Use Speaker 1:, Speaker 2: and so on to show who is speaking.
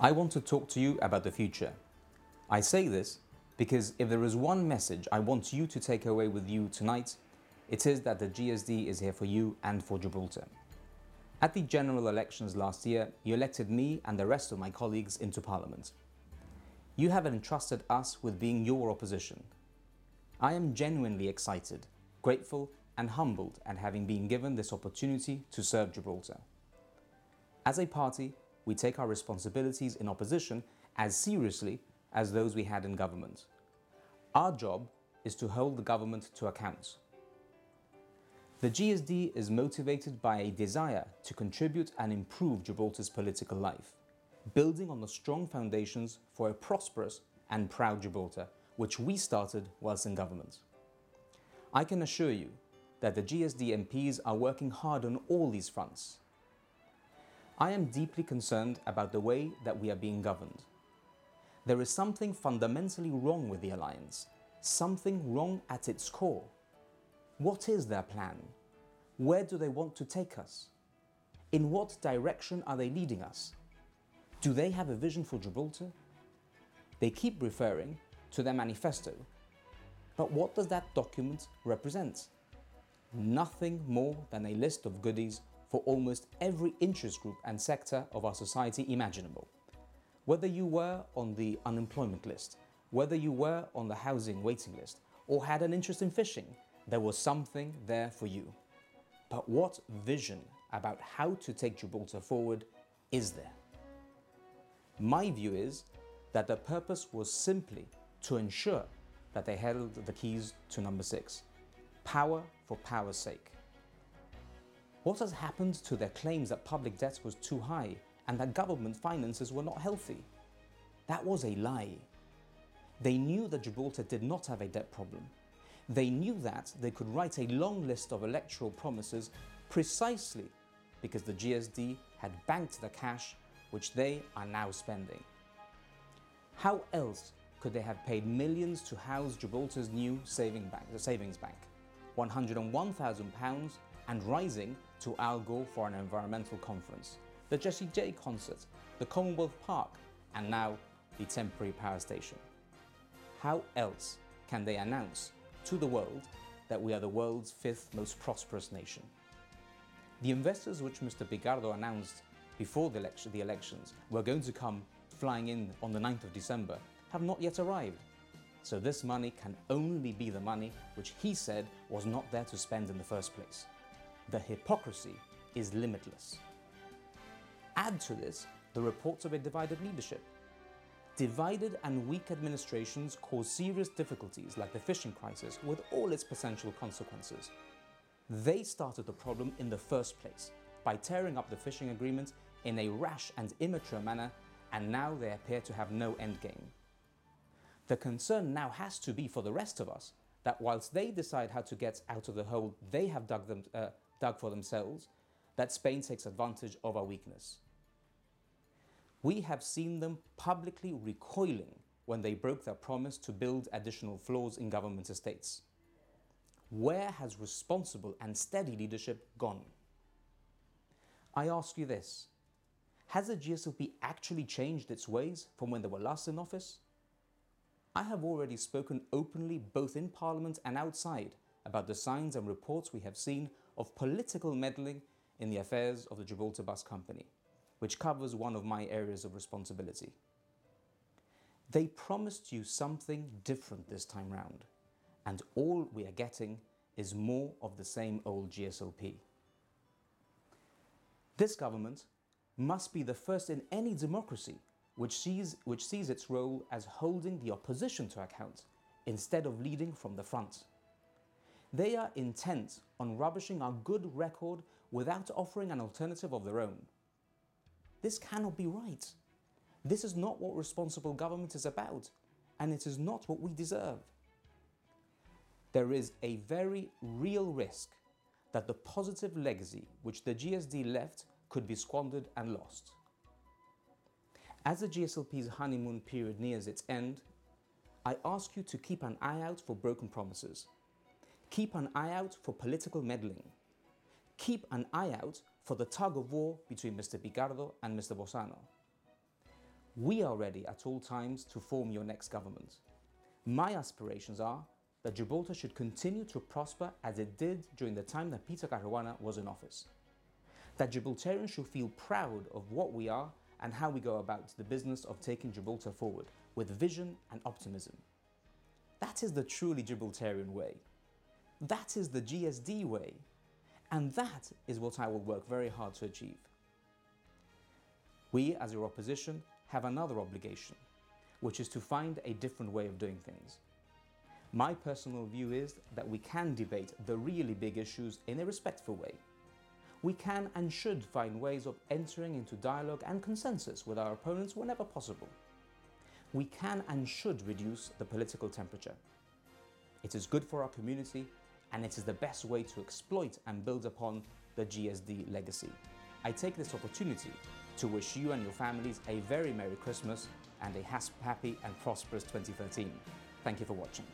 Speaker 1: I want to talk to you about the future. I say this because if there is one message I want you to take away with you tonight, it is that the GSD is here for you and for Gibraltar. At the general elections last year, you elected me and the rest of my colleagues into Parliament. You have entrusted us with being your opposition. I am genuinely excited, grateful and humbled at having been given this opportunity to serve Gibraltar. As a party, we take our responsibilities in opposition as seriously as those we had in government. Our job is to hold the government to account. The GSD is motivated by a desire to contribute and improve Gibraltar's political life, building on the strong foundations for a prosperous and proud Gibraltar, which we started whilst in government. I can assure you that the GSD MPs are working hard on all these fronts. I am deeply concerned about the way that we are being governed. There is something fundamentally wrong with the alliance, something wrong at its core. What is their plan? Where do they want to take us? In what direction are they leading us? Do they have a vision for Gibraltar? They keep referring to their manifesto. But what does that document represent? Nothing more than a list of goodies for almost every interest group and sector of our society imaginable. Whether you were on the unemployment list, whether you were on the housing waiting list, or had an interest in fishing, there was something there for you. But what vision about how to take Gibraltar forward is there? My view is that the purpose was simply to ensure that they held the keys to number 6, power for power's sake. What has happened to their claims that public debt was too high and that government finances were not healthy? That was a lie. They knew that Gibraltar did not have a debt problem. They knew that they could write a long list of electoral promises precisely because the GSD had banked the cash which they are now spending. How else could they have paid millions to house Gibraltar's new savings bank, £101,000 and rising to Al Gore for an environmental conference, the Jessie J concert, the Commonwealth Park, and now the temporary power station? How else can they announce to the world that we are the world's 5th most prosperous nation? The investors which Mr. Picardo announced before the elections were going to come flying in on the 9th of December have not yet arrived. So this money can only be the money which he said was not there to spend in the first place. The hypocrisy is limitless. Add to this the reports of a divided leadership. Divided and weak administrations cause serious difficulties like the fishing crisis with all its potential consequences. They started the problem in the first place by tearing up the fishing agreement in a rash and immature manner, and now they appear to have no endgame. The concern now has to be for the rest of us that whilst they decide how to get out of the hole they have dug for themselves, that Spain takes advantage of our weakness. We have seen them publicly recoiling when they broke their promise to build additional floors in government estates. Where has responsible and steady leadership gone? I ask you this: has the GSLP actually changed its ways from when they were last in office? I have already spoken openly both in Parliament and outside about the signs and reports we have seen of political meddling in the affairs of the Gibraltar Bus Company, which covers one of my areas of responsibility. They promised you something different this time round, and all we are getting is more of the same old GSLP. This government must be the first in any democracy which sees its role as holding the opposition to account instead of leading from the front. They are intent on rubbishing our good record without offering an alternative of their own. This cannot be right. This is not what responsible government is about, and it is not what we deserve. There is a very real risk that the positive legacy which the GSD left could be squandered and lost. As the GSLP's honeymoon period nears its end, I ask you to keep an eye out for broken promises. Keep an eye out for political meddling. Keep an eye out for the tug of war between Mr. Picardo and Mr. Bossino. We are ready at all times to form your next government. My aspirations are that Gibraltar should continue to prosper as it did during the time that Peter Caruana was in office. That Gibraltarians should feel proud of what we are and how we go about the business of taking Gibraltar forward with vision and optimism. That is the truly Gibraltarian way. That is the GSD way. And that is what I will work very hard to achieve. We, as your opposition, have another obligation, which is to find a different way of doing things. My personal view is that we can debate the really big issues in a respectful way. We can and should find ways of entering into dialogue and consensus with our opponents whenever possible. We can and should reduce the political temperature. It is good for our community, and it is the best way to exploit and build upon the GSD legacy. I take this opportunity to wish you and your families a very Merry Christmas and a happy and prosperous 2013. Thank you for watching.